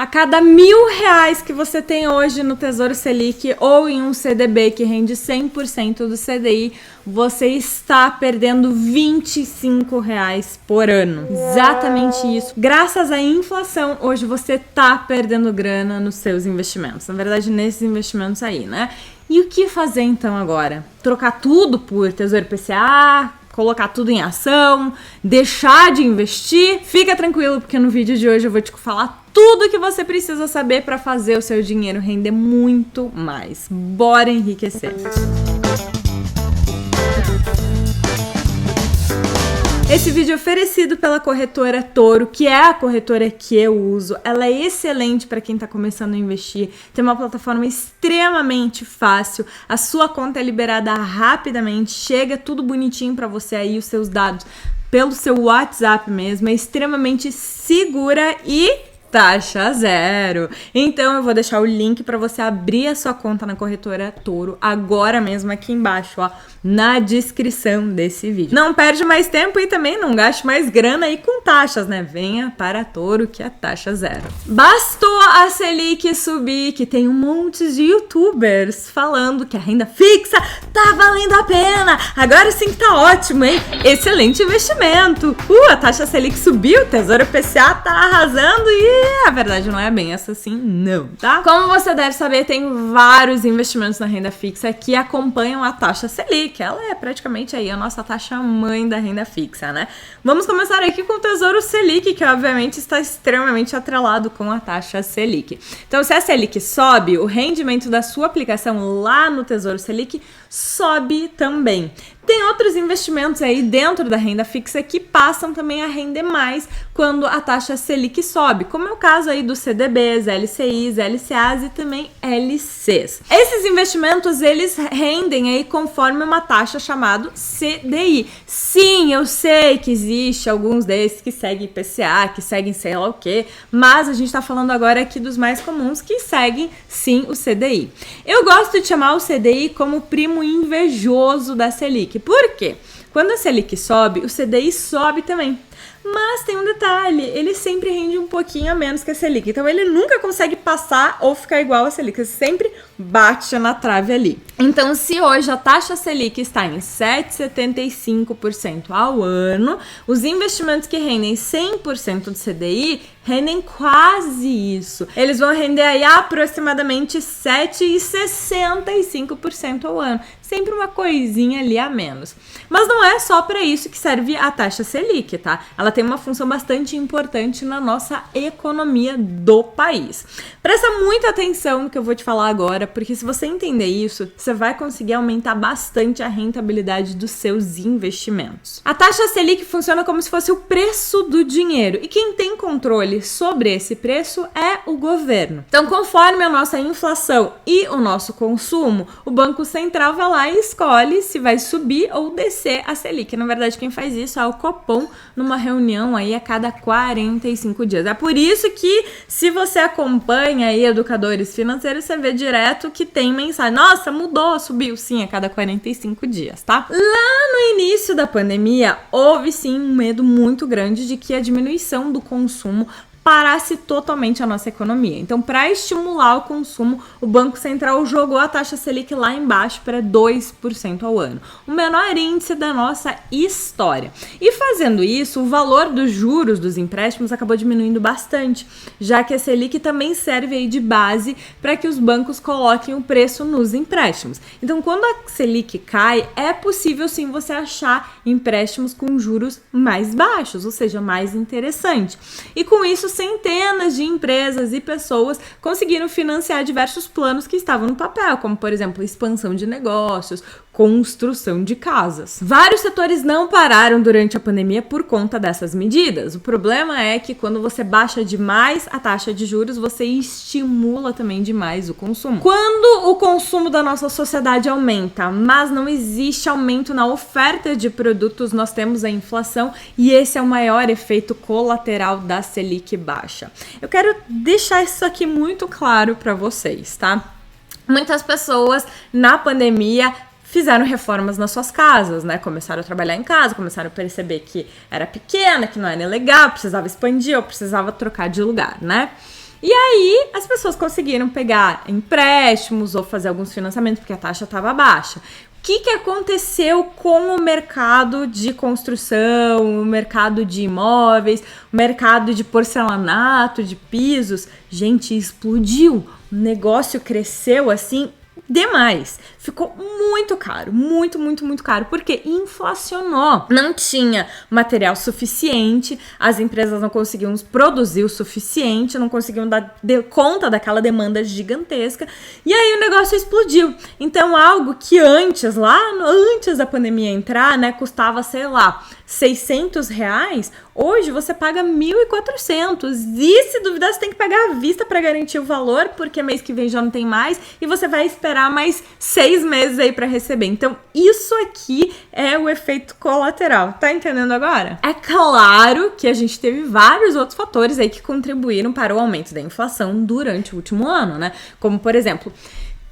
A cada R$1.000 que você tem hoje no Tesouro Selic ou em um CDB que rende 100% do CDI, você está perdendo R$25 por ano. Exatamente isso. Graças à inflação, hoje você está perdendo grana nos seus investimentos. Na verdade, nesses investimentos aí, né? E o que fazer então agora? Trocar tudo por Tesouro IPCA? Colocar tudo em ação, deixar de investir? Fica tranquilo, porque no vídeo de hoje eu vou te falar tudo que você precisa saber para fazer o seu dinheiro render muito mais. Bora enriquecer! Esse vídeo é oferecido pela corretora Toro, que é a corretora que eu uso. Ela é excelente para quem está começando a investir. Tem uma plataforma extremamente fácil. A sua conta é liberada rapidamente. Chega tudo bonitinho para você aí, os seus dados, pelo seu WhatsApp mesmo. É extremamente segura e taxa zero. Então eu vou deixar o link para você abrir a sua conta na corretora Toro agora mesmo aqui embaixo, ó, na descrição desse vídeo. Não perde mais tempo e também não gaste mais grana aí com taxas, né? Venha para a Toro, que é taxa zero. Bastou a Selic subir, que tem um monte de youtubers falando que a renda fixa tá valendo a pena. Agora sim que tá ótimo, hein? Excelente investimento. A taxa Selic subiu, o Tesouro IPCA tá arrasando e a verdade não é bem essa assim, não, tá? Como você deve saber, tem vários investimentos na renda fixa que acompanham a taxa Selic. Ela é praticamente aí a nossa taxa mãe da renda fixa, né? Vamos começar aqui com o Tesouro Selic, que obviamente está extremamente atrelado com a taxa Selic. Então, se a Selic sobe, o rendimento da sua aplicação lá no Tesouro Selic sobe também. Tem outros investimentos aí dentro da renda fixa que passam também a render mais quando a taxa Selic sobe, como é o caso aí dos CDBs, LCIs, LCAs e também LCs. Esses investimentos, eles rendem aí conforme uma taxa chamada CDI. Sim, eu sei que existe alguns desses que seguem IPCA, que seguem sei lá o quê, mas a gente tá falando agora aqui dos mais comuns que seguem sim o CDI. Eu gosto de chamar o CDI como o primo invejoso da Selic. Por quê? Quando a Selic sobe, o CDI sobe também. Mas tem um detalhe, ele sempre rende um pouquinho a menos que a Selic. Então ele nunca consegue passar ou ficar igual a Selic. Ele sempre bate na trave ali. Então, se hoje a taxa Selic está em 7,75% ao ano, os investimentos que rendem 100% do CDI rendem quase isso. Eles vão render aí aproximadamente 7,65% ao ano. Sempre uma coisinha ali a menos. Mas não é só para isso que serve a taxa Selic, tá? Ela tem uma função bastante importante na nossa economia do país. Presta muita atenção no que eu vou te falar agora, porque se você entender isso, você vai conseguir aumentar bastante a rentabilidade dos seus investimentos. A taxa Selic funciona como se fosse o preço do dinheiro, e quem tem controle sobre esse preço é o governo. Então, conforme a nossa inflação e o nosso consumo, o Banco Central vai lá e escolhe se vai subir ou descer a Selic. Na verdade, quem faz isso é o Copom, numa reunião aí a cada 45 dias. É por isso que, se você acompanha aí educadores financeiros, você vê direto que tem mensagem: nossa, mudou, subiu sim a cada 45 dias, tá? Lá no início da pandemia, houve sim um medo muito grande de que a diminuição do consumo parasse totalmente a nossa economia. Então, para estimular o consumo, o Banco Central jogou a taxa Selic lá embaixo para 2% ao ano, o menor índice da nossa história. E fazendo isso, o valor dos juros dos empréstimos acabou diminuindo bastante, já que a Selic também serve aí de base para que os bancos coloquem o preço nos empréstimos. Então, quando a Selic cai, é possível sim você achar empréstimos com juros mais baixos, ou seja, mais interessante. E com isso, centenas de empresas e pessoas conseguiram financiar diversos planos que estavam no papel, como, por exemplo, expansão de negócios, construção de casas. Vários setores não pararam durante a pandemia por conta dessas medidas. O problema é que quando você baixa demais a taxa de juros, você estimula também demais o consumo. Quando o consumo da nossa sociedade aumenta, mas não existe aumento na oferta de produtos, nós temos a inflação, e esse é o maior efeito colateral da Selic baixa. Eu quero deixar isso aqui muito claro para vocês, tá? Muitas pessoas na pandemia fizeram reformas nas suas casas, né? Começaram a trabalhar em casa, começaram a perceber que era pequena, que não era legal, precisava expandir ou precisava trocar de lugar, né? E aí as pessoas conseguiram pegar empréstimos ou fazer alguns financiamentos porque a taxa estava baixa. O que aconteceu com o mercado de construção, o mercado de imóveis, o mercado de porcelanato, de pisos? Gente, explodiu. O negócio cresceu assim demais. Ficou muito caro, muito caro, porque inflacionou. Não tinha material suficiente, as empresas não conseguiam produzir o suficiente, não conseguiam dar conta daquela demanda gigantesca, e aí o negócio explodiu. Então, algo que antes da pandemia entrar, né, custava, sei lá, R$600, hoje você paga 1.400. E se duvidar, você tem que pagar à vista para garantir o valor, porque mês que vem já não tem mais, e você vai esperar mais 6 meses aí para receber. Então, isso aqui é o efeito colateral. Tá entendendo agora? É claro que a gente teve vários outros fatores aí que contribuíram para o aumento da inflação durante o último ano, né? Como, por exemplo,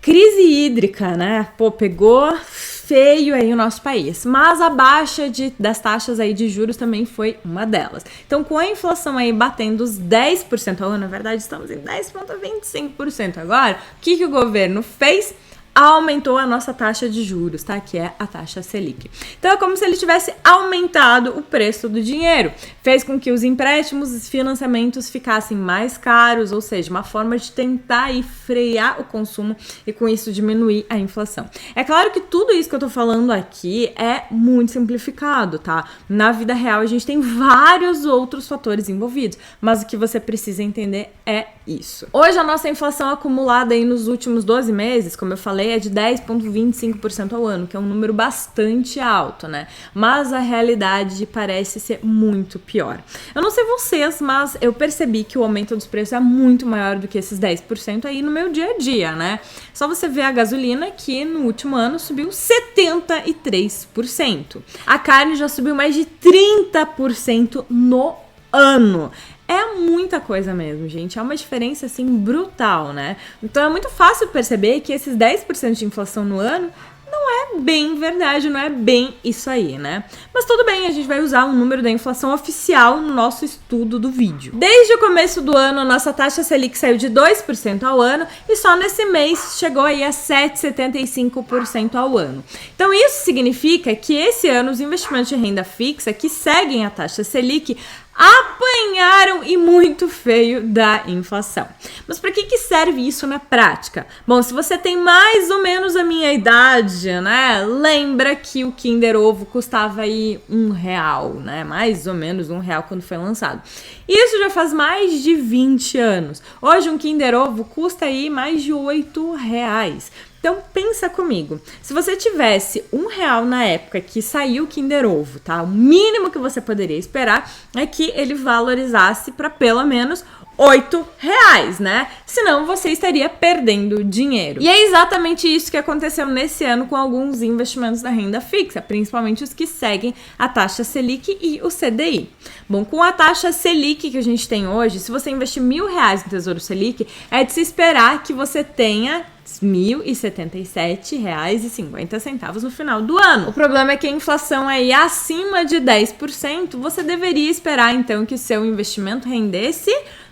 crise hídrica, né? Pegou feio aí o nosso país, mas a baixa das taxas aí de juros também foi uma delas. Então, com a inflação aí batendo os 10% ao ano, na verdade estamos em 10,25% agora, o que o governo fez? Aumentou a nossa taxa de juros, tá? Que é a taxa Selic. Então é como se ele tivesse aumentado o preço do dinheiro. Fez com que os empréstimos e financiamentos ficassem mais caros, ou seja, uma forma de tentar aí frear o consumo e com isso diminuir a inflação. É claro que tudo isso que eu tô falando aqui é muito simplificado, tá? Na vida real a gente tem vários outros fatores envolvidos, mas o que você precisa entender é isso. Hoje a nossa inflação acumulada aí nos últimos 12 meses, como eu falei, é de 10,25% ao ano, que é um número bastante alto, né? Mas a realidade parece ser muito pior. Eu não sei vocês, mas eu percebi que o aumento dos preços é muito maior do que esses 10% aí no meu dia a dia, né? Só você ver a gasolina que no último ano subiu 73%. A carne já subiu mais de 30% no ano. É muita coisa mesmo, gente. É uma diferença, assim, brutal, né? Então é muito fácil perceber que esses 10% de inflação no ano não é bem verdade, não é bem isso aí, né? Mas tudo bem, a gente vai usar o número da inflação oficial no nosso estudo do vídeo. Desde o começo do ano, a nossa taxa Selic saiu de 2% ao ano e só nesse mês chegou aí a 7,75% ao ano. Então isso significa que esse ano os investimentos de renda fixa que seguem a taxa Selic apanharam e muito feio da inflação. Mas para que serve isso na prática? Bom, se você tem mais ou menos a minha idade, né? Lembra que o Kinder Ovo custava aí R$1, né? Mais ou menos R$1 quando foi lançado. Isso já faz mais de 20 anos. Hoje um Kinder Ovo custa aí mais de R$8. Então pensa comigo, se você tivesse R$1 na época que saiu o Kinder Ovo, tá? O mínimo que você poderia esperar é que ele valorizasse para pelo menos R$8, né? Senão você estaria perdendo dinheiro. E é exatamente isso que aconteceu nesse ano com alguns investimentos da renda fixa, principalmente os que seguem a taxa Selic e o CDI. Bom, com a taxa Selic que a gente tem hoje, se você investir R$1.000 no Tesouro Selic, é de se esperar que você tenha R$1.077,50 no final do ano. O problema é que a inflação aí acima de 10%, você deveria esperar então que o seu investimento rendesse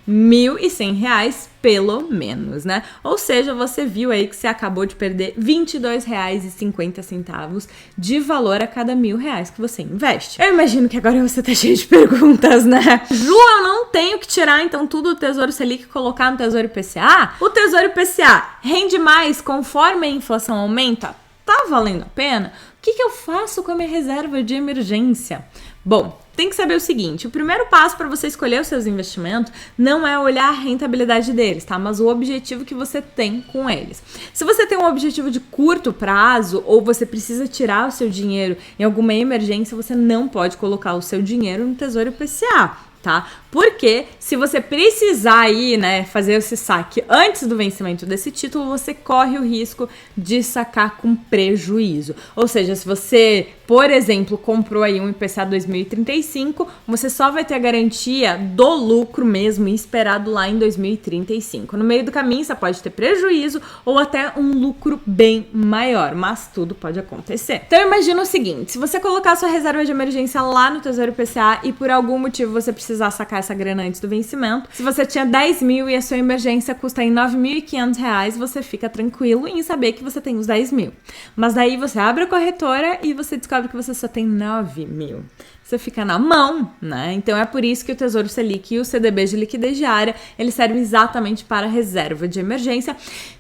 R$1.100 pelo menos, né? Ou seja, você viu aí que você acabou de perder R$22,50 de valor a cada R$1.000 que você investe. Eu imagino que agora você tá cheio de perguntas, né? Ju, eu não tenho que tirar então tudo do Tesouro Selic e colocar no Tesouro IPCA? O Tesouro IPCA rende mais conforme a inflação aumenta? Tá valendo a pena? O que eu faço com a minha reserva de emergência? Bom, tem que saber o seguinte, o primeiro passo para você escolher os seus investimentos não é olhar a rentabilidade deles, tá? Mas o objetivo que você tem com eles. Se você tem um objetivo de curto prazo ou você precisa tirar o seu dinheiro em alguma emergência, você não pode colocar o seu dinheiro no Tesouro IPCA. Tá? Porque se você precisar aí, né, fazer esse saque antes do vencimento desse título, você corre o risco de sacar com prejuízo. Ou seja, se você, por exemplo, comprou aí um IPCA 2035, você só vai ter a garantia do lucro mesmo esperado lá em 2035. No meio do caminho, você pode ter prejuízo ou até um lucro bem maior, mas tudo pode acontecer. Então imagina o seguinte, se você colocar sua reserva de emergência lá no Tesouro IPCA e por algum motivo você precisar sacar essa grana antes do vencimento. Se você tinha 10 mil e a sua emergência custa em R$9.500, você fica tranquilo em saber que você tem os 10 mil. Mas daí você abre a corretora e você descobre que você só tem 9 mil. Você fica na mão, né? Então é por isso que o Tesouro Selic e o CDB de liquidez diária, eles servem exatamente para reserva de emergência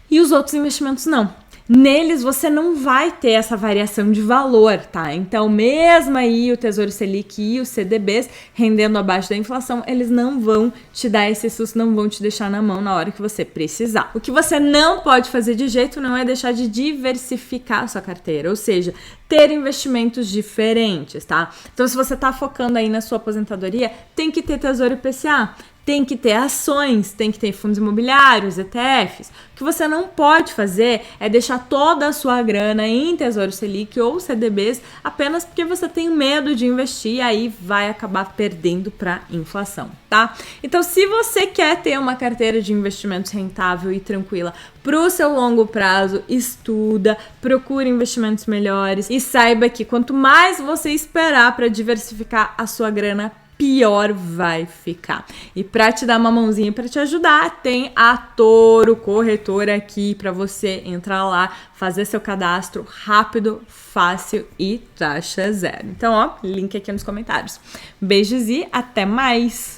e os outros investimentos não. Neles você não vai ter essa variação de valor, tá? Então, mesmo aí o Tesouro Selic e os CDBs rendendo abaixo da inflação, eles não vão te dar esse susto, não vão te deixar na mão na hora que você precisar. O que você não pode fazer de jeito nenhum é deixar de diversificar a sua carteira, ou seja, ter investimentos diferentes, tá? Então, se você tá focando aí na sua aposentadoria, tem que ter Tesouro IPCA. Tem que ter ações, tem que ter fundos imobiliários, ETFs. O que você não pode fazer é deixar toda a sua grana em Tesouro Selic ou CDBs apenas porque você tem medo de investir e aí vai acabar perdendo para inflação, tá? Então, se você quer ter uma carteira de investimentos rentável e tranquila para o seu longo prazo, estuda, procure investimentos melhores e saiba que quanto mais você esperar para diversificar a sua grana, pior vai ficar. E para te dar uma mãozinha, para te ajudar, tem a Toro Corretora aqui para você entrar lá, fazer seu cadastro rápido, fácil e taxa zero. Então, ó, link aqui nos comentários. Beijos e até mais!